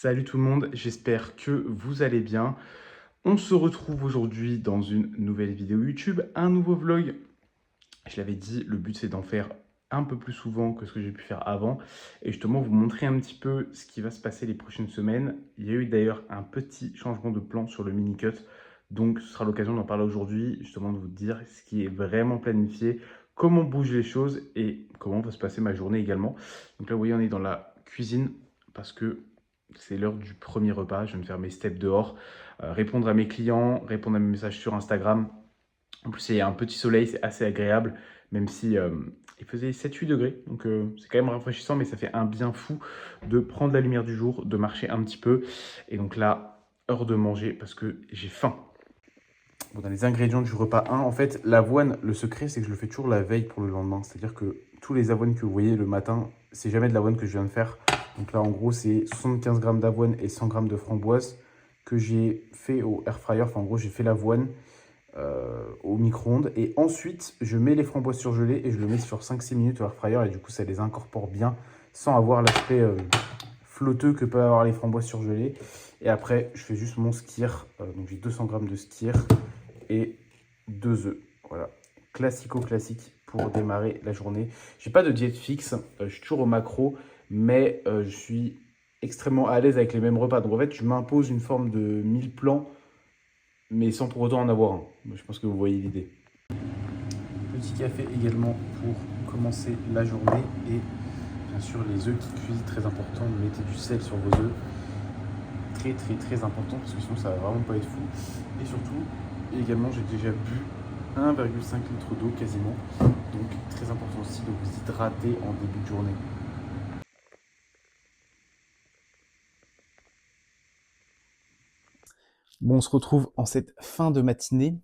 Salut tout le monde, j'espère que vous allez bien. On se retrouve aujourd'hui dans une nouvelle vidéo YouTube, un nouveau vlog. Je l'avais dit, le but c'est d'en faire un peu plus souvent que ce que j'ai pu faire avant et justement vous montrer un petit peu ce qui va se passer les prochaines semaines. Il y a eu d'ailleurs un petit changement de plan sur le mini-cut, donc ce sera l'occasion d'en parler aujourd'hui, justement de vous dire ce qui est vraiment planifié, comment bougent les choses et comment va se passer ma journée également. Donc là vous voyez on est dans la cuisine parce que c'est l'heure du premier repas, je viens de faire mes steps dehors, répondre à mes clients, répondre à mes messages sur Instagram. En plus, il y a un petit soleil, c'est assez agréable, même si il faisait 7-8 degrés. Donc, c'est quand même rafraîchissant, mais ça fait un bien fou de prendre la lumière du jour, de marcher un petit peu. Et donc là, heure de manger parce que j'ai faim. Bon, dans les ingrédients du repas 1, en fait, l'avoine, le secret, c'est que je le fais toujours la veille pour le lendemain. C'est-à-dire que tous les avoines que vous voyez le matin, c'est jamais de l'avoine que je viens de faire. Donc là, en gros, c'est 75 grammes d'avoine et 100 grammes de framboise que j'ai fait au air fryer. Enfin, en gros, j'ai fait l'avoine au micro-ondes. Et ensuite, je mets les framboises surgelées et je le mets sur 5-6 minutes au air fryer. Et du coup, ça les incorpore bien sans avoir l'aspect flotteux que peuvent avoir les framboises surgelées. Et après, je fais juste mon skyr. Donc, j'ai 200 grammes de skyr et 2 œufs. Voilà, classico-classique pour démarrer la journée. J'ai pas de diète fixe, je suis toujours au macro, mais je suis extrêmement à l'aise avec les mêmes repas. Donc en fait, je m'impose une forme de mille plans, mais sans pour autant en avoir un. Je pense que vous voyez l'idée. Petit café également pour commencer la journée et bien sûr les œufs qui cuisent, très important. Mettez du sel sur vos œufs, très important parce que sinon ça va vraiment pas être fou. Et surtout, également j'ai déjà bu 1,5 litre d'eau quasiment, donc très important aussi de vous hydrater en début de journée. Bon, on se retrouve en cette fin de matinée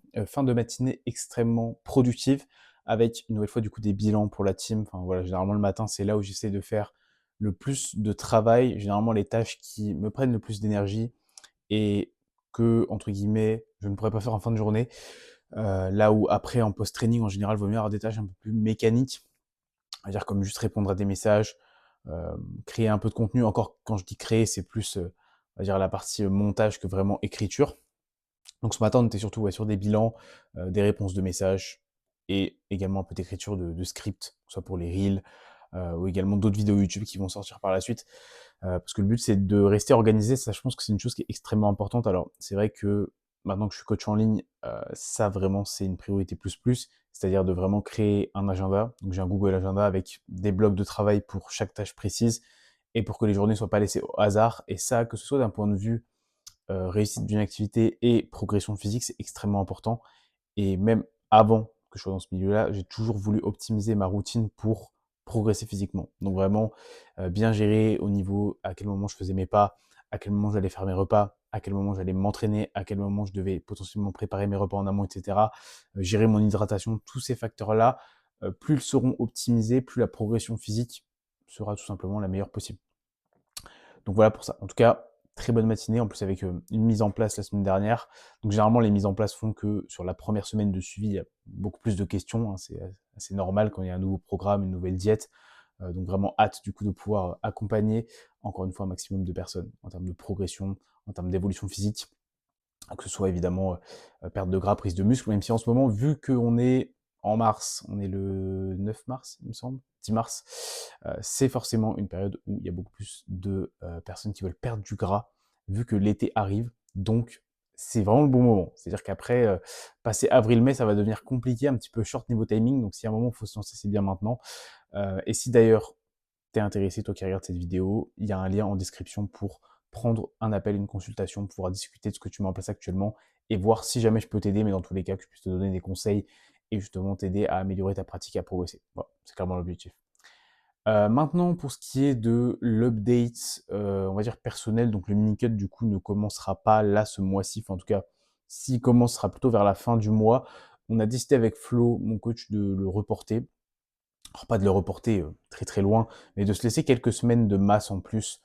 extrêmement productive, avec une nouvelle fois du coup des bilans pour la team. Enfin voilà, généralement le matin, c'est là où j'essaie de faire le plus de travail, généralement les tâches qui me prennent le plus d'énergie et que, entre guillemets, je ne pourrais pas faire en fin de journée. Là où après, en post-training, en général, il vaut mieux avoir des tâches un peu plus mécaniques, c'est-à-dire comme juste répondre à des messages, créer un peu de contenu. Encore, quand je dis créer, c'est plus, on va dire la partie montage que vraiment écriture. Donc ce matin, on était surtout sur des bilans, des réponses de messages et également un peu d'écriture de script, que ce soit pour les reels, ou également d'autres vidéos YouTube qui vont sortir par la suite. Parce que le but, c'est de rester organisé. Ça, je pense que c'est une chose qui est extrêmement importante. Alors, c'est vrai que maintenant que je suis coach en ligne, ça vraiment, c'est une priorité plus plus. C'est-à-dire de vraiment créer un agenda. Donc, j'ai un Google Agenda avec des blocs de travail pour chaque tâche précise et pour que les journées ne soient pas laissées au hasard. Et ça, que ce soit d'un point de vue réussite d'une activité et progression physique, c'est extrêmement important. Et même avant que je sois dans ce milieu-là, j'ai toujours voulu optimiser ma routine pour progresser physiquement. Donc vraiment, bien gérer au niveau à quel moment je faisais mes pas, à quel moment j'allais faire mes repas, à quel moment j'allais m'entraîner, à quel moment je devais potentiellement préparer mes repas en amont, etc. Gérer mon hydratation, tous ces facteurs-là, plus ils seront optimisés, plus la progression physique sera tout simplement la meilleure possible. Donc voilà pour ça. En tout cas, très bonne matinée, en plus avec une mise en place la semaine dernière. Donc généralement, les mises en place font que sur la première semaine de suivi, il y a beaucoup plus de questions, hein. C'est assez normal quand il y a un nouveau programme, une nouvelle diète. Donc vraiment hâte du coup de pouvoir accompagner encore une fois un maximum de personnes en termes de progression, en termes d'évolution physique, que ce soit évidemment perte de gras, prise de muscle, même si en ce moment, vu qu'on est en mars, on est le 9 mars, il me semble, 10 mars, c'est forcément une période où il y a beaucoup plus de personnes qui veulent perdre du gras, vu que l'été arrive, donc c'est vraiment le bon moment. C'est-à-dire qu'après, passer avril-mai, ça va devenir compliqué, un petit peu short niveau timing, donc si à un moment il faut se lancer, c'est bien maintenant. Et si d'ailleurs t'es intéressé, toi qui regardes cette vidéo, il y a un lien en description pour prendre un appel, une consultation, pour pouvoir discuter de ce que tu mets en place actuellement et voir si jamais je peux t'aider, mais dans tous les cas, que je puisse te donner des conseils et justement t'aider à améliorer ta pratique et à progresser. Voilà, c'est clairement l'objectif. Maintenant, pour ce qui est de l'update, on va dire personnel, donc le mini-cut du coup ne commencera pas là ce mois-ci, enfin en tout cas, s'il commence, ce sera plutôt vers la fin du mois. On a décidé avec Flo, mon coach, de le reporter. Alors pas de le reporter très très loin, mais de se laisser quelques semaines de masse en plus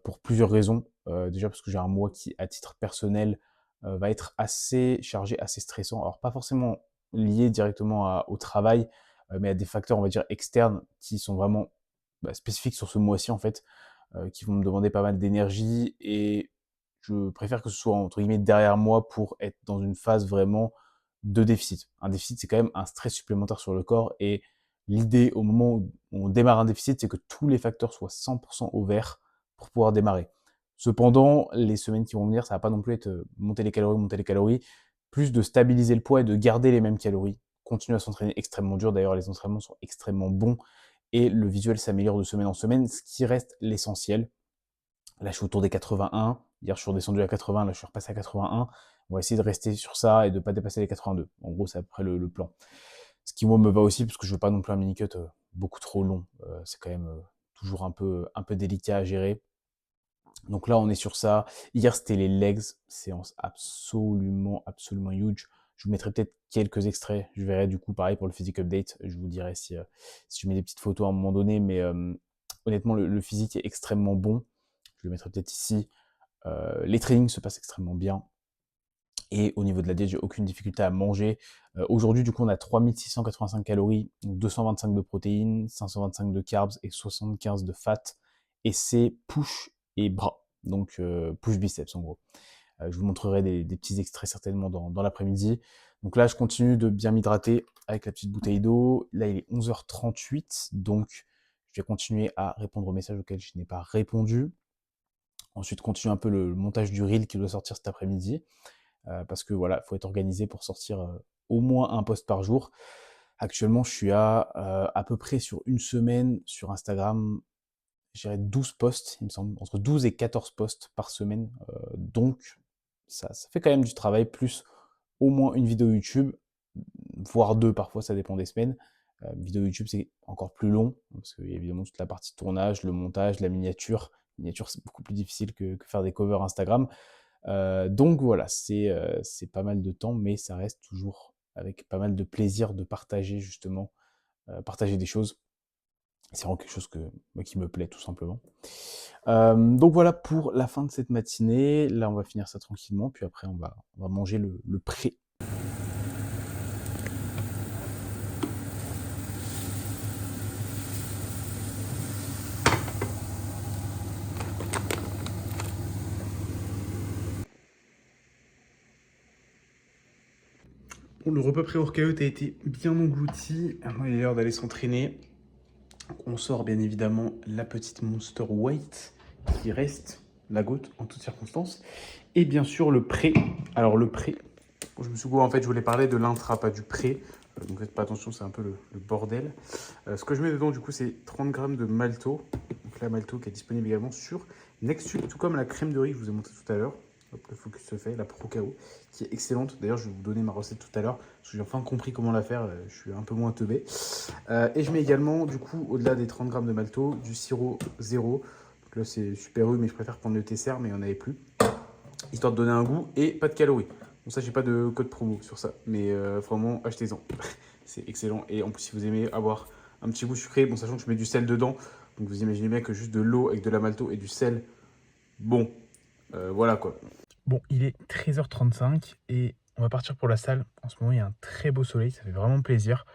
pour plusieurs raisons. Déjà parce que j'ai un mois qui, à titre personnel, va être assez chargé, assez stressant. Alors pas forcément lié directement au travail, mais à des facteurs, on va dire, externes qui sont vraiment spécifiques sur ce mois-ci en fait. qui vont me demander pas mal d'énergie et je préfère que ce soit entre guillemets derrière moi pour être dans une phase vraiment de déficit. Un déficit, c'est quand même un stress supplémentaire sur le corps et l'idée au moment où on démarre un déficit, c'est que tous les facteurs soient 100% au vert pour pouvoir démarrer. Cependant, les semaines qui vont venir, ça va pas non plus être monter les calories, plus de stabiliser le poids et de garder les mêmes calories. Continuer à s'entraîner extrêmement dur. D'ailleurs, les entraînements sont extrêmement bons et le visuel s'améliore de semaine en semaine, ce qui reste l'essentiel. Là, je suis autour des 81. Hier, je suis redescendu à 80. Là, je suis repassé à 81. On va essayer de rester sur ça et de ne pas dépasser les 82. En gros, c'est à peu près le plan. Ce qui, moi, me va aussi, parce que je veux pas non plus un mini-cut beaucoup trop long. C'est quand même toujours un peu délicat à gérer. Donc là, on est sur ça. Hier, c'était les legs. Séance absolument huge. Je vous mettrai peut-être quelques extraits. Je verrai du coup, pareil pour le physique update. Je vous dirai si je mets des petites photos à un moment donné. Mais honnêtement, le physique est extrêmement bon. Je le mettrai peut-être ici. Les trainings se passent extrêmement bien. Et au niveau de la diète, j'ai aucune difficulté à manger. Aujourd'hui, du coup, on a 3685 calories, donc 225 de protéines, 525 de carbs et 75 de fat. Et c'est push et bras, donc push biceps en gros. Je vous montrerai des petits extraits certainement dans l'après-midi. Donc là, je continue de bien m'hydrater avec la petite bouteille d'eau. Là, il est 11h38, donc je vais continuer à répondre aux messages auxquels je n'ai pas répondu. Ensuite, continue un peu le montage du reel qui doit sortir cet après-midi. Parce que voilà, il faut être organisé pour sortir au moins un post par jour. Actuellement, je suis à peu près sur une semaine sur Instagram, je dirais 12 posts, il me semble, entre 12 et 14 posts par semaine. Donc, ça fait quand même du travail, plus au moins une vidéo YouTube, voire deux parfois, ça dépend des semaines. Vidéo YouTube, c'est encore plus long, parce qu'il y a évidemment toute la partie tournage, le montage, la miniature. Miniature, c'est beaucoup plus difficile que faire des covers Instagram. Donc voilà, c'est pas mal de temps, mais ça reste toujours avec pas mal de plaisir de partager justement, partager des choses. C'est vraiment quelque chose qui me plaît tout simplement. Donc voilà pour la fin de cette matinée. Là, on va finir ça tranquillement, puis après on va manger le pré. Bon, le repas pré-workout a été bien englouti. Maintenant, il est l'heure d'aller s'entraîner. On sort bien évidemment la petite Monster White qui reste la goutte en toutes circonstances. Et bien sûr le pré. Alors le pré, je me suis dit, en fait je voulais parler de l'intra, pas du pré. Donc faites pas attention, c'est un peu le bordel. Ce que je mets dedans du coup c'est 30 grammes de malto. Donc la malto qui est disponible également sur Nextule, tout comme la crème de riz que je vous ai montré tout à l'heure. Hop, le focus se fait, la Procao, qui est excellente. D'ailleurs, je vais vous donner ma recette tout à l'heure, parce que j'ai enfin compris comment la faire. Je suis un peu moins teubé. Et je mets également, du coup, au-delà des 30 grammes de malto, du sirop zéro. Donc là, c'est super mais je préfère prendre le Tesser, mais il n'y en avait plus. Histoire de donner un goût et pas de calories. Bon, ça, j'ai pas de code promo sur ça, mais vraiment, achetez-en. C'est excellent. Et en plus, si vous aimez avoir un petit goût sucré, bon, sachant que je mets du sel dedans, donc vous imaginez bien que juste de l'eau avec de la malto et du sel, bon, voilà quoi. Bon, il est 13h35 et on va partir pour la salle. En ce moment, il y a un très beau soleil, ça fait vraiment plaisir,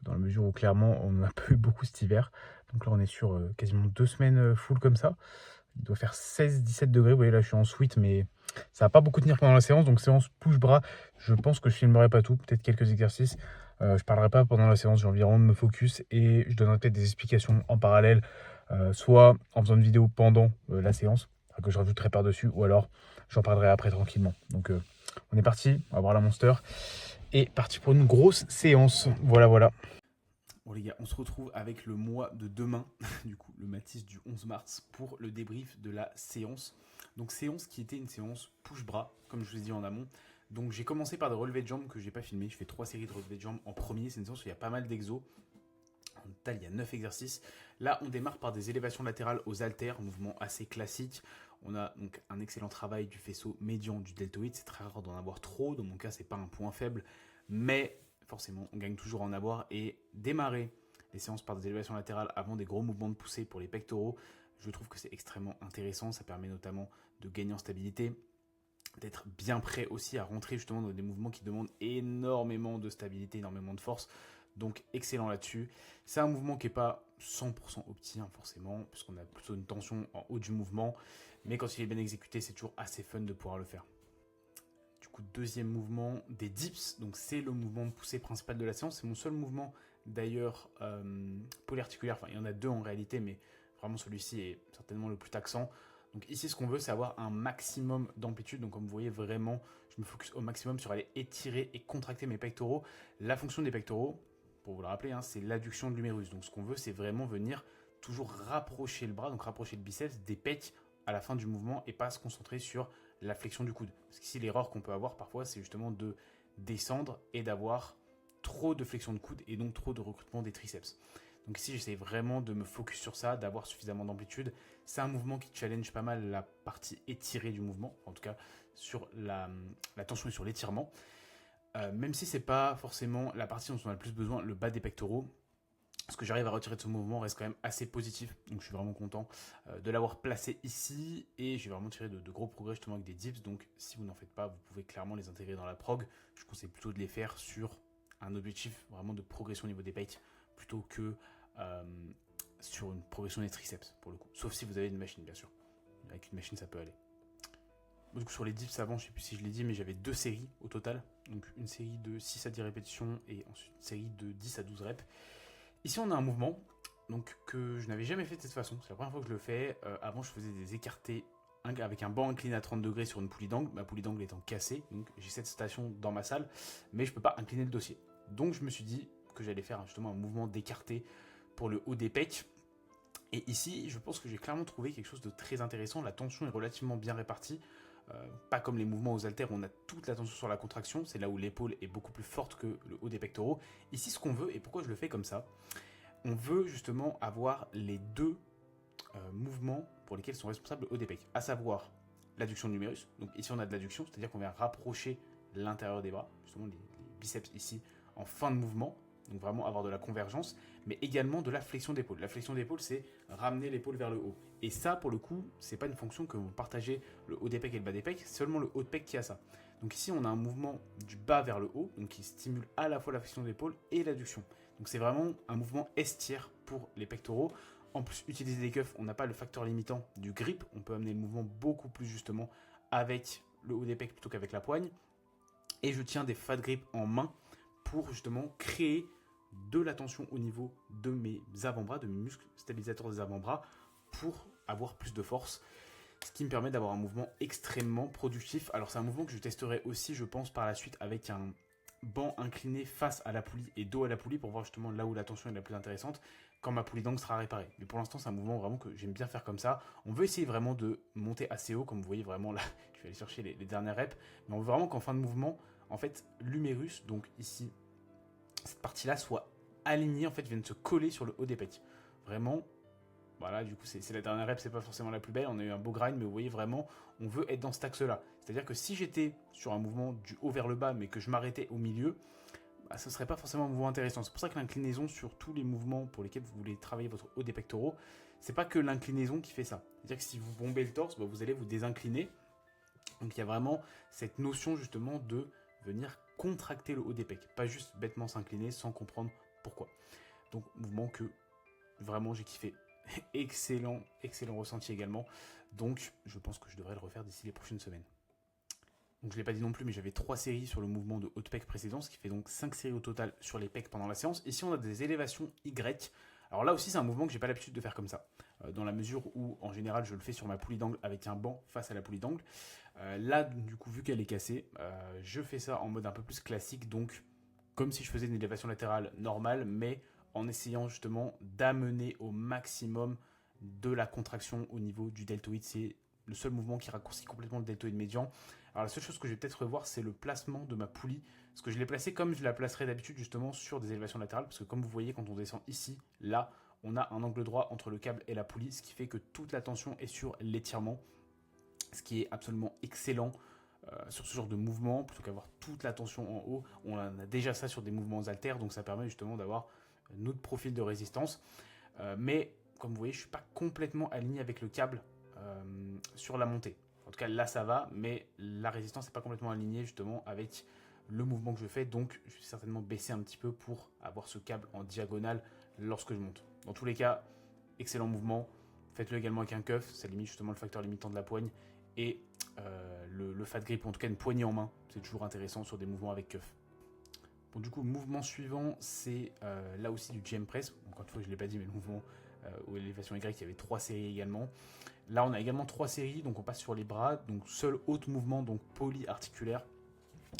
dans la mesure où clairement, on n'a pas eu beaucoup cet hiver. Donc là, on est sur quasiment 2 semaines full comme ça. Il doit faire 16-17 degrés. Vous voyez, là, je suis en sweat, mais ça va pas beaucoup tenir pendant la séance. Donc, séance push-bras, je pense que je filmerai pas tout, peut-être quelques exercices. Je parlerai pas pendant la séance, j'ai envie vraiment de me focus et je donnerai peut-être des explications en parallèle, soit en faisant une vidéo pendant la séance, que je rajouterai par-dessus, ou alors j'en parlerai après tranquillement. Donc, on est parti, on va voir la Monster et parti pour une grosse séance. Voilà, voilà. Bon les gars, on se retrouve avec le mois de demain, du coup le matis du 11 mars, pour le débrief de la séance. Donc séance qui était une séance push-bras, comme je vous ai dit en amont. Donc j'ai commencé par des relevés de jambes que j'ai pas filmé. Je fais 3 séries de relevés de jambes en premier. C'est une séance où il y a pas mal d'exos. En total, il y a 9 exercices. Là, on démarre par des élévations latérales aux haltères, mouvement assez classique. On a donc un excellent travail du faisceau médian du deltoïde. C'est très rare d'en avoir trop. Dans mon cas, c'est pas un point faible, mais forcément, on gagne toujours à en avoir. Et démarrer les séances par des élévations latérales avant des gros mouvements de poussée pour les pectoraux, je trouve que c'est extrêmement intéressant. Ça permet notamment de gagner en stabilité, d'être bien prêt aussi à rentrer justement dans des mouvements qui demandent énormément de stabilité, énormément de force. Donc excellent là-dessus. C'est un mouvement qui n'est pas 100% opti, hein, forcément, puisqu'on a plutôt une tension en haut du mouvement. Mais quand il est bien exécuté, c'est toujours assez fun de pouvoir le faire. Du coup, deuxième mouvement, des dips. Donc c'est le mouvement de poussée principal de la séance. C'est mon seul mouvement d'ailleurs polyarticulaire. Enfin, il y en a deux en réalité, mais vraiment celui-ci est certainement le plus taxant. Donc ici, ce qu'on veut, c'est avoir un maximum d'amplitude. Donc comme vous voyez, vraiment, je me focus au maximum sur aller étirer et contracter mes pectoraux. La fonction des pectoraux, pour vous le rappeler, hein, c'est l'adduction de l'humérus. Donc ce qu'on veut, c'est vraiment venir toujours rapprocher le bras, donc rapprocher le biceps des pecs à la fin du mouvement et pas se concentrer sur la flexion du coude. Parce qu'ici, l'erreur qu'on peut avoir parfois, c'est justement de descendre et d'avoir trop de flexion de coude et donc trop de recrutement des triceps. Donc ici, j'essaie vraiment de me focus sur ça, d'avoir suffisamment d'amplitude. C'est un mouvement qui challenge pas mal la partie étirée du mouvement, en tout cas sur la tension et sur l'étirement. Même si c'est pas forcément la partie dont on a le plus besoin, le bas des pectoraux, ce que j'arrive à retirer de ce mouvement reste quand même assez positif. Donc je suis vraiment content de l'avoir placé ici et j'ai vraiment tiré de gros progrès justement avec des dips. Donc si vous n'en faites pas, vous pouvez clairement les intégrer dans la prog. Je conseille plutôt de les faire sur un objectif vraiment de progression au niveau des pecs plutôt que sur une progression des triceps pour le coup. Sauf si vous avez une machine bien sûr. Avec une machine ça peut aller. Du coup, sur les dips avant, je sais plus si je l'ai dit, mais j'avais 2 séries au total. Donc une série de 6 à 10 répétitions et ensuite une série de 10 à 12 reps. Ici, on a un mouvement donc, que je n'avais jamais fait de cette façon. C'est la première fois que je le fais. Avant, je faisais des écartés avec un banc incliné à 30 degrés sur une poulie d'angle. Ma poulie d'angle étant cassée, donc j'ai cette station dans ma salle, mais je ne peux pas incliner le dossier. Donc, je me suis dit que j'allais faire justement un mouvement d'écarté pour le haut des pecs. Et ici, je pense que j'ai clairement trouvé quelque chose de très intéressant. La tension est relativement bien répartie. Pas comme les mouvements aux haltères où on a toute la tension sur la contraction, c'est là où l'épaule est beaucoup plus forte que le haut des pectoraux. Ici, ce qu'on veut, et pourquoi je le fais comme ça, on veut justement avoir les deux mouvements pour lesquels sont responsables le haut des pecs, à savoir l'adduction de l'humérus. Donc ici, on a de l'adduction, c'est-à-dire qu'on vient rapprocher l'intérieur des bras, justement les biceps ici, en fin de mouvement. Donc vraiment avoir de la convergence, mais également de la flexion d'épaule. La flexion d'épaule, c'est ramener l'épaule vers le haut. Et ça, pour le coup, c'est pas une fonction que vous partagez le haut des pecs et le bas des pecs, c'est seulement le haut de pec qui a ça. Donc ici, on a un mouvement du bas vers le haut, donc qui stimule à la fois la flexion d'épaule et l'adduction. Donc c'est vraiment un mouvement S-tier pour les pectoraux. En plus, utiliser des cuffs, on n'a pas le facteur limitant du grip, on peut amener le mouvement beaucoup plus justement avec le haut des pecs plutôt qu'avec la poigne. Et je tiens des fat grips en main pour justement créer de la tension au niveau de mes avant-bras, de mes muscles stabilisateurs des avant-bras, pour avoir plus de force, ce qui me permet d'avoir un mouvement extrêmement productif. Alors c'est un mouvement que je testerai aussi, je pense, par la suite avec un banc incliné face à la poulie et dos à la poulie pour voir justement là où la tension est la plus intéressante quand ma poulie d'angle sera réparée. Mais pour l'instant, c'est un mouvement vraiment que j'aime bien faire comme ça. On veut essayer vraiment de monter assez haut, comme vous voyez vraiment là, je vais aller chercher les dernières reps, mais on veut vraiment qu'en fin de mouvement, en fait, l'humérus, donc ici, cette partie-là soit alignée, en fait, vienne se coller sur le haut des pecs. Vraiment, voilà, du coup, c'est la dernière rep, c'est pas forcément la plus belle. On a eu un beau grind, mais vous voyez vraiment, on veut être dans cet axe-là. C'est-à-dire que si j'étais sur un mouvement du haut vers le bas, mais que je m'arrêtais au milieu, bah, ce serait pas forcément un mouvement intéressant. C'est pour ça que l'inclinaison sur tous les mouvements pour lesquels vous voulez travailler votre haut des pectoraux, c'est pas que l'inclinaison qui fait ça. C'est-à-dire que si vous bombez le torse, bah, vous allez vous désincliner. Donc il y a vraiment cette notion justement de venir contracter le haut des pecs, pas juste bêtement s'incliner sans comprendre pourquoi. Donc mouvement que vraiment j'ai kiffé. Excellent, excellent ressenti également. Donc je pense que je devrais le refaire d'ici les prochaines semaines. Donc je ne l'ai pas dit non plus, mais j'avais 3 séries sur le mouvement de haut de pec précédent, ce qui fait donc 5 séries au total sur les pecs pendant la séance. Ici on a des élévations Y. Alors là aussi c'est un mouvement que j'ai pas l'habitude de faire comme ça, dans la mesure où en général je le fais sur ma poulie d'angle avec un banc face à la poulie d'angle. Là du coup vu qu'elle est cassée, je fais ça en mode un peu plus classique, donc comme si je faisais une élévation latérale normale, mais en essayant justement d'amener au maximum de la contraction au niveau du deltoïde. C'est le seul mouvement qui raccourcit complètement le deltoïde médian. Alors la seule chose que je vais peut-être revoir, c'est le placement de ma poulie, parce que je l'ai placée comme je la placerais d'habitude justement sur des élévations latérales, parce que comme vous voyez quand on descend ici, là, on a un angle droit entre le câble et la poulie, ce qui fait que toute la tension est sur l'étirement, ce qui est absolument excellent sur ce genre de mouvement, plutôt qu'avoir toute la tension en haut. On a déjà ça sur des mouvements haltères, donc ça permet justement d'avoir notre profil de résistance. Mais comme vous voyez, je ne suis pas complètement aligné avec le câble sur la montée. En tout cas, là, ça va, mais la résistance n'est pas complètement alignée justement avec le mouvement que je fais, donc je vais certainement baisser un petit peu pour avoir ce câble en diagonale lorsque je monte. Dans tous les cas, excellent mouvement. Faites-le également avec un cuff, ça limite justement le facteur limitant de la poigne. Et le fat grip, ou en tout cas une poignée en main, c'est toujours intéressant sur des mouvements avec cuff. Bon, du coup, le mouvement suivant, c'est là aussi du GM press. Encore une fois, je ne l'ai pas dit, mais le mouvement ou élévation Y, il y avait 3 séries également. Là, on a également 3 séries, donc on passe sur les bras. Donc, seul autre mouvement, donc polyarticulaire,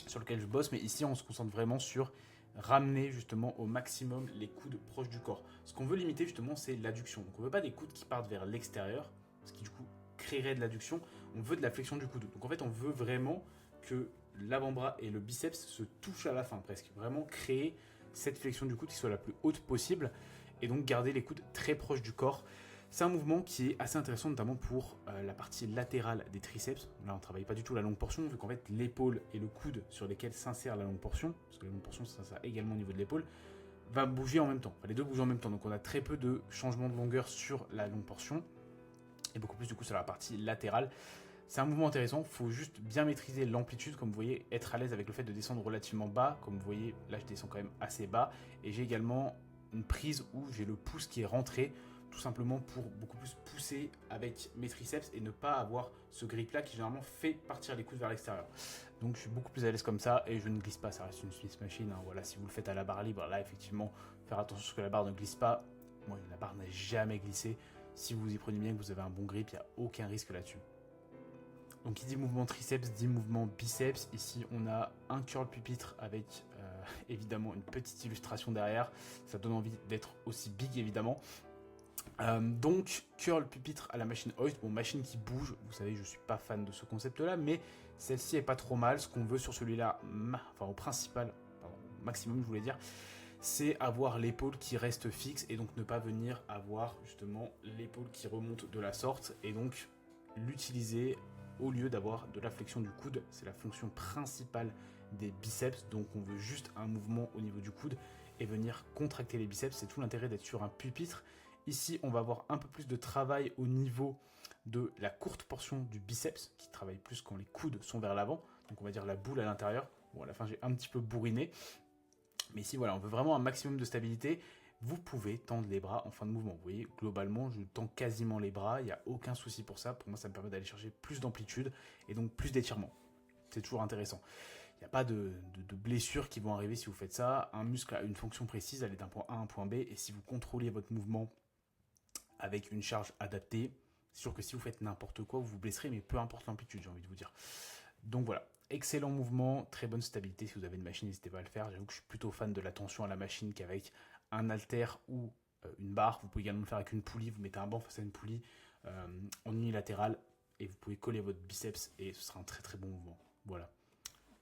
sur lequel je bosse. Mais ici, on se concentre vraiment sur ramener justement au maximum les coudes proches du corps. Ce qu'on veut limiter justement, c'est l'adduction. Donc, on ne veut pas des coudes qui partent vers l'extérieur, ce qui du coup créerait de l'adduction. On veut de la flexion du coude. Donc, en fait, on veut vraiment que l'avant-bras et le biceps se touchent à la fin presque. Vraiment créer cette flexion du coude qui soit la plus haute possible et donc garder les coudes très proches du corps. C'est un mouvement qui est assez intéressant notamment pour la partie latérale des triceps. Là, on ne travaille pas du tout la longue portion vu qu'en fait l'épaule et le coude sur lesquels s'insère la longue portion, parce que la longue portion s'insère également au niveau de l'épaule, va bouger en même temps. Enfin, les deux bougent en même temps. Donc on a très peu de changement de longueur sur la longue portion et beaucoup plus du coup sur la partie latérale. C'est un mouvement intéressant, il faut juste bien maîtriser l'amplitude, comme vous voyez, être à l'aise avec le fait de descendre relativement bas, comme vous voyez, là je descends quand même assez bas, et j'ai également une prise où j'ai le pouce qui est rentré, tout simplement pour beaucoup plus pousser avec mes triceps et ne pas avoir ce grip là qui généralement fait partir les coudes vers l'extérieur. Donc je suis beaucoup plus à l'aise comme ça et je ne glisse pas, ça reste une Smith Machine, hein. Voilà, si vous le faites à la barre libre, là effectivement, faire attention à ce que la barre ne glisse pas. Moi, la barre n'a jamais glissé, si vous y prenez bien, que vous avez un bon grip, il n'y a aucun risque là-dessus. Donc, qui dit mouvement triceps dit mouvement biceps. Ici, on a un curl pupitre avec évidemment une petite illustration derrière. Ça donne envie d'être aussi big, évidemment. Donc, curl pupitre à la machine hoist. Bon, machine qui bouge. Vous savez, je ne suis pas fan de ce concept-là, mais celle-ci est pas trop mal. Ce qu'on veut sur celui-là, enfin au principal, pardon, au maximum, je voulais dire, c'est avoir l'épaule qui reste fixe et donc ne pas venir avoir justement l'épaule qui remonte de la sorte et donc l'utiliser au lieu d'avoir de la flexion du coude. C'est la fonction principale des biceps, donc on veut juste un mouvement au niveau du coude et venir contracter les biceps. C'est tout l'intérêt d'être sur un pupitre. Ici, on va avoir un peu plus de travail au niveau de la courte portion du biceps, qui travaille plus quand les coudes sont vers l'avant, donc on va dire la boule à l'intérieur. Bon, à la fin, j'ai un petit peu bourriné, mais ici, voilà, on veut vraiment un maximum de stabilité. Vous pouvez tendre les bras en fin de mouvement. Vous voyez, globalement, je tends quasiment les bras. Il n'y a aucun souci pour ça. Pour moi, ça me permet d'aller chercher plus d'amplitude et donc plus d'étirement. C'est toujours intéressant. Il n'y a pas de blessures qui vont arriver si vous faites ça. Un muscle a une fonction précise, aller d'un point A à un point B. Et si vous contrôlez votre mouvement avec une charge adaptée, c'est sûr que si vous faites n'importe quoi, vous vous blesserez, mais peu importe l'amplitude, j'ai envie de vous dire. Donc voilà, excellent mouvement, très bonne stabilité. Si vous avez une machine, n'hésitez pas à le faire. J'avoue que je suis plutôt fan de la tension à la machine qu'avec un halter ou une barre. Vous pouvez également le faire avec une poulie. Vous mettez un banc face à une poulie en unilatéral et vous pouvez coller votre biceps et ce sera un très très bon mouvement. Voilà.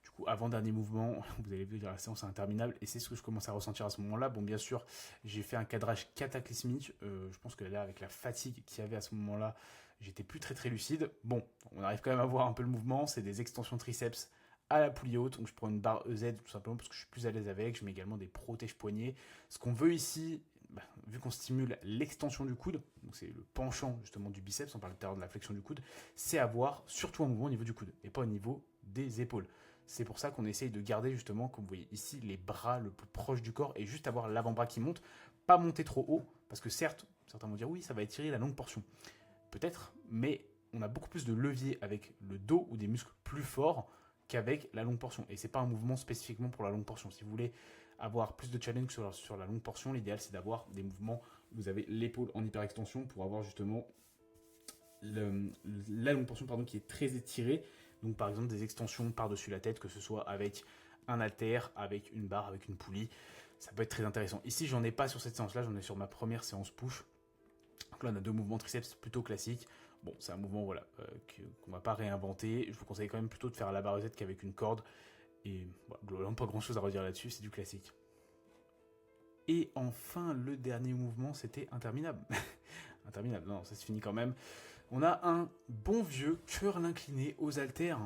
Du coup, avant-dernier mouvement, vous allez voir, la séance est interminable et c'est ce que je commence à ressentir à ce moment-là. Bon, bien sûr, j'ai fait un cadrage cataclysmique. Je pense que là, avec la fatigue qu'il y avait à ce moment-là, j'étais plus très très lucide. Bon, on arrive quand même à voir un peu le mouvement. C'est des extensions triceps à la poulie haute. Donc, je prends une barre EZ tout simplement parce que je suis plus à l'aise avec. Je mets également des protèges poignets. Ce qu'on veut ici, vu qu'on stimule l'extension du coude, donc c'est le penchant justement du biceps, on parle tout à l'heure de la flexion du coude, c'est avoir surtout un mouvement au niveau du coude et pas au niveau des épaules. C'est pour ça qu'on essaye de garder justement, comme vous voyez ici, les bras le plus proche du corps et juste avoir l'avant-bras qui monte, pas monter trop haut, parce que certes, certains vont dire oui, ça va étirer la longue portion. Peut-être, mais on a beaucoup plus de levier avec le dos ou des muscles plus forts qu'avec la longue portion. Et c'est pas un mouvement spécifiquement pour la longue portion. Si vous voulez avoir plus de challenge sur la longue portion, l'idéal c'est d'avoir des mouvements où vous avez l'épaule en hyperextension pour avoir justement la longue portion qui est très étirée. Donc par exemple des extensions par-dessus la tête, que ce soit avec un halter, avec une barre, avec une poulie. Ça peut être très intéressant. Ici, j'en ai pas sur cette séance-là, j'en ai sur ma première séance push. Donc là, on a deux mouvements triceps plutôt classiques. Bon, c'est un mouvement voilà, qu'on va pas réinventer. Je vous conseille quand même plutôt de faire à la barre Z qu'avec une corde. Et voilà, globalement, pas grand-chose à redire là-dessus, c'est du classique. Et enfin, le dernier mouvement, c'était interminable. Interminable, non, ça se finit quand même. On a un bon vieux curl incliné aux haltères.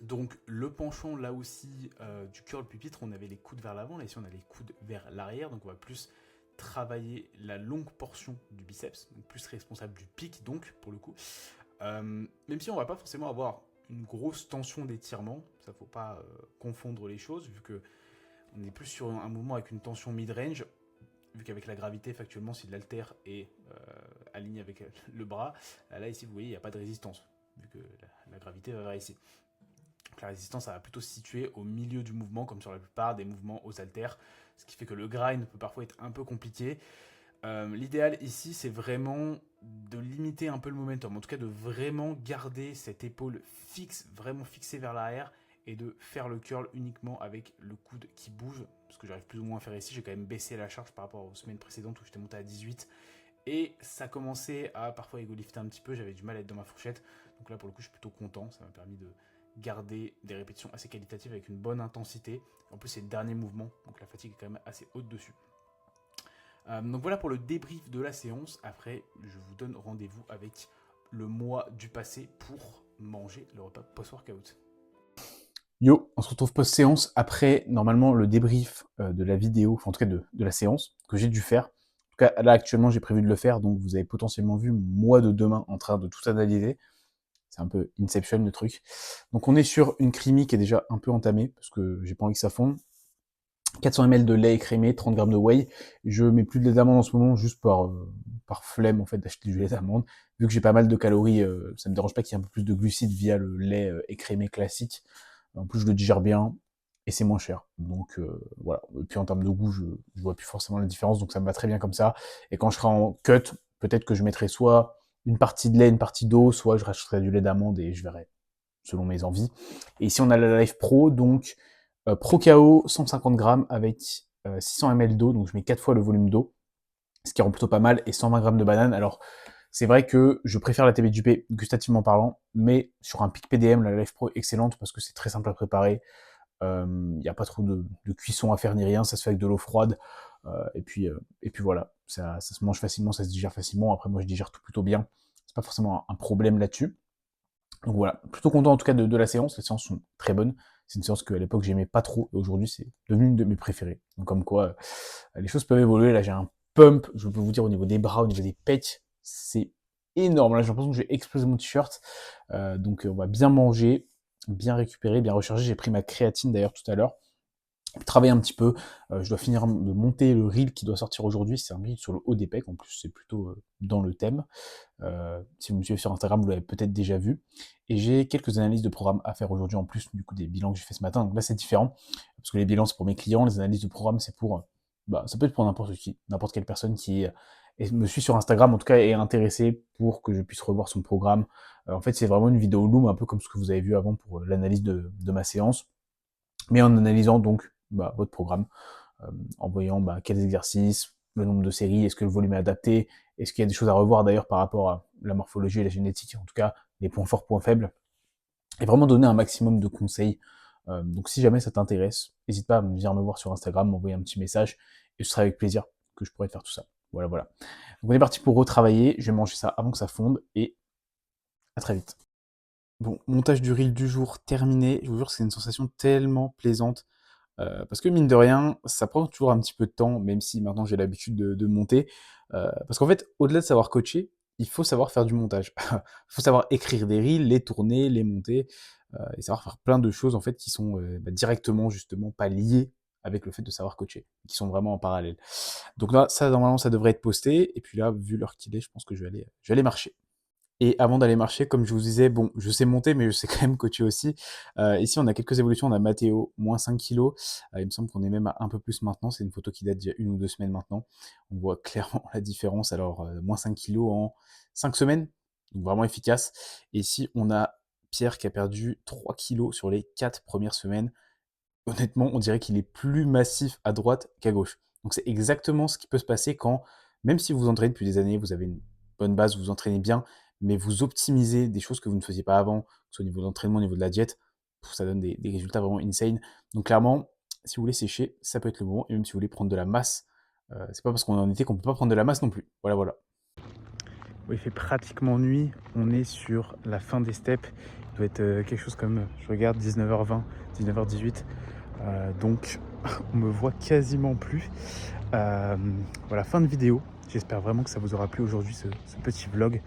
Donc le penchant là aussi du curl pupitre, on avait les coudes vers l'avant, là ici on a les coudes vers l'arrière, donc on va plus travailler la longue portion du biceps, donc plus responsable du pic donc pour le coup. Même si on va pas forcément avoir une grosse tension d'étirement. Ça, faut pas confondre les choses, vu que on est plus sur un mouvement avec une tension mid-range, vu qu'avec la gravité, factuellement, si l'haltère est aligné avec le bras, là, ici, vous voyez, il n'y a pas de résistance, vu que la gravité va vers ici. Donc la résistance, ça va plutôt se situer au milieu du mouvement, comme sur la plupart des mouvements aux haltères, ce qui fait que le grind peut parfois être un peu compliqué. L'idéal ici, c'est vraiment de limiter un peu le momentum, en tout cas de vraiment garder cette épaule fixe, vraiment fixée vers l'arrière, et de faire le curl uniquement avec le coude qui bouge, ce que j'arrive plus ou moins à faire ici. J'ai quand même baissé la charge par rapport aux semaines précédentes où j'étais monté à 18, et ça commençait à parfois ego-lifter un petit peu, j'avais du mal à être dans ma fourchette, donc là pour le coup je suis plutôt content, ça m'a permis de garder des répétitions assez qualitatives avec une bonne intensité. En plus c'est le dernier mouvement, donc la fatigue est quand même assez haute dessus. Donc voilà pour le débrief de la séance. Après, je vous donne rendez-vous avec le mois du passé pour manger le repas post-workout. Yo, on se retrouve post-séance après, normalement, le débrief de la vidéo, enfin en tout cas de la séance que j'ai dû faire. En tout cas, là, actuellement, j'ai prévu de le faire, donc vous avez potentiellement vu moi de demain en train de tout analyser. C'est un peu Inception, le truc. Donc on est sur une creamy qui est déjà un peu entamée, parce que j'ai pas envie que ça fonde. 400 ml de lait écrémé, 30 g de whey. Je mets plus de lait d'amande en ce moment, juste par flemme en fait d'acheter du lait d'amande. Vu que j'ai pas mal de calories, ça me dérange pas qu'il y ait un peu plus de glucides via le lait écrémé classique. En plus, je le digère bien et c'est moins cher. Donc voilà. Et puis en termes de goût, je vois plus forcément la différence, donc ça me va très bien comme ça. Et quand je serai en cut, peut-être que je mettrai soit une partie de lait, une partie d'eau, soit je rachèterai du lait d'amande et je verrai selon mes envies. Et ici, on a la Life Pro, donc Pro KO 150 grammes avec 600 ml d'eau, donc je mets 4 fois le volume d'eau, ce qui rend plutôt pas mal, et 120 grammes de banane. Alors, c'est vrai que je préfère la TB gustativement parlant, mais sur un pic PDM, la Life Pro est excellente parce que c'est très simple à préparer. Il n'y a pas trop de cuisson à faire ni rien, ça se fait avec de l'eau froide. Et puis voilà, ça se mange facilement, ça se digère facilement. Après, moi, je digère tout plutôt bien. C'est pas forcément un problème là-dessus. Donc voilà, plutôt content en tout cas de la séance. Les séances sont très bonnes. C'est une séance qu'à l'époque j'aimais pas trop, et aujourd'hui c'est devenu une de mes préférées. Donc comme quoi, les choses peuvent évoluer. Là j'ai un pump, je peux vous dire au niveau des bras, au niveau des pecs, c'est énorme. Là j'ai l'impression que j'ai explosé mon t-shirt. Donc on va bien manger, bien récupérer, bien recharger. J'ai pris ma créatine d'ailleurs tout à l'heure. Travailler un petit peu, je dois finir de monter le reel qui doit sortir aujourd'hui. C'est un reel sur le haut des pecs, en plus c'est plutôt dans le thème. Si vous me suivez sur Instagram, vous l'avez peut-être déjà vu. Et j'ai quelques analyses de programme à faire aujourd'hui, en plus du coup des bilans que j'ai fait ce matin. Donc là, c'est différent, parce que les bilans, c'est pour mes clients, les analyses de programme, c'est pour... ça peut être pour n'importe qui, n'importe quelle personne qui me suit sur Instagram, en tout cas, est intéressée pour que je puisse revoir son programme. En fait, c'est vraiment une vidéo loom, un peu comme ce que vous avez vu avant pour l'analyse de ma séance, mais en analysant donc votre programme, en voyant quels exercices, le nombre de séries, est-ce que le volume est adapté, est-ce qu'il y a des choses à revoir d'ailleurs par rapport à la morphologie et la génétique, en tout cas les points forts, points faibles, et vraiment donner un maximum de conseils. Donc si jamais ça t'intéresse, n'hésite pas à venir me voir sur Instagram, m'envoyer un petit message, et ce sera avec plaisir que je pourrai te faire tout ça. Voilà, voilà. Donc on est parti pour retravailler, je vais manger ça avant que ça fonde, et à très vite. Bon, montage du reel du jour terminé, je vous jure que c'est une sensation tellement plaisante. Parce que mine de rien, ça prend toujours un petit peu de temps, même si maintenant j'ai l'habitude de monter. Parce qu'en fait, au-delà de savoir coacher, il faut savoir faire du montage. Il faut savoir écrire des reels, les tourner, les monter, et savoir faire plein de choses en fait qui sont directement justement pas liées avec le fait de savoir coacher, qui sont vraiment en parallèle. Donc là, ça normalement ça devrait être posté, et puis là, vu l'heure qu'il est, je pense que je vais aller marcher. Et avant d'aller marcher, comme je vous disais, bon, je sais monter, mais je sais quand même coacher aussi. Ici, on a quelques évolutions. On a Mathéo, moins 5 kilos. Il me semble qu'on est même à un peu plus maintenant. C'est une photo qui date d'il y a 1 ou 2 semaines maintenant. On voit clairement la différence. Alors, moins 5 kilos en 5 semaines. Donc, vraiment efficace. Et ici, on a Pierre qui a perdu 3 kilos sur les 4 premières semaines. Honnêtement, on dirait qu'il est plus massif à droite qu'à gauche. Donc, c'est exactement ce qui peut se passer quand, même si vous vous entraînez depuis des années, vous avez une bonne base, vous vous entraînez bien, mais vous optimisez des choses que vous ne faisiez pas avant, que ce soit au niveau de l'entraînement, au niveau de la diète, ça donne des résultats vraiment insane. Donc clairement, si vous voulez sécher, ça peut être le moment, et même si vous voulez prendre de la masse, c'est pas parce qu'on est en été qu'on peut pas prendre de la masse non plus. Voilà, voilà. Oui, il fait pratiquement nuit, on est sur la fin des steps, il doit être quelque chose comme, je regarde, 19h20, 19h18, donc on me voit quasiment plus. Voilà, fin de vidéo. J'espère vraiment que ça vous aura plu aujourd'hui, ce petit vlog.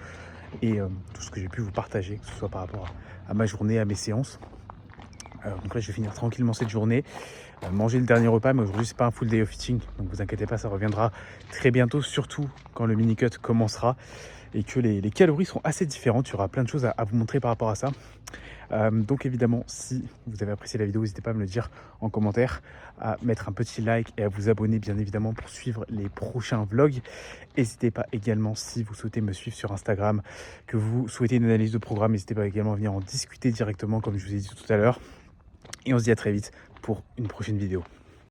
et tout ce que j'ai pu vous partager, que ce soit par rapport à ma journée, à mes séances. Donc là, je vais finir tranquillement cette journée, manger le dernier repas, mais aujourd'hui, c'est pas un full day of eating, donc vous inquiétez pas, ça reviendra très bientôt, surtout quand le mini cut commencera et que les calories seront assez différentes. Il y aura plein de choses à vous montrer par rapport à ça. Donc évidemment, si vous avez apprécié la vidéo, n'hésitez pas à me le dire en commentaire, à mettre un petit like et à vous abonner bien évidemment pour suivre les prochains vlogs. N'hésitez pas également, si vous souhaitez me suivre sur Instagram, que vous souhaitez une analyse de programme, n'hésitez pas également à venir en discuter directement comme je vous ai dit tout à l'heure. Et on se dit à très vite pour une prochaine vidéo.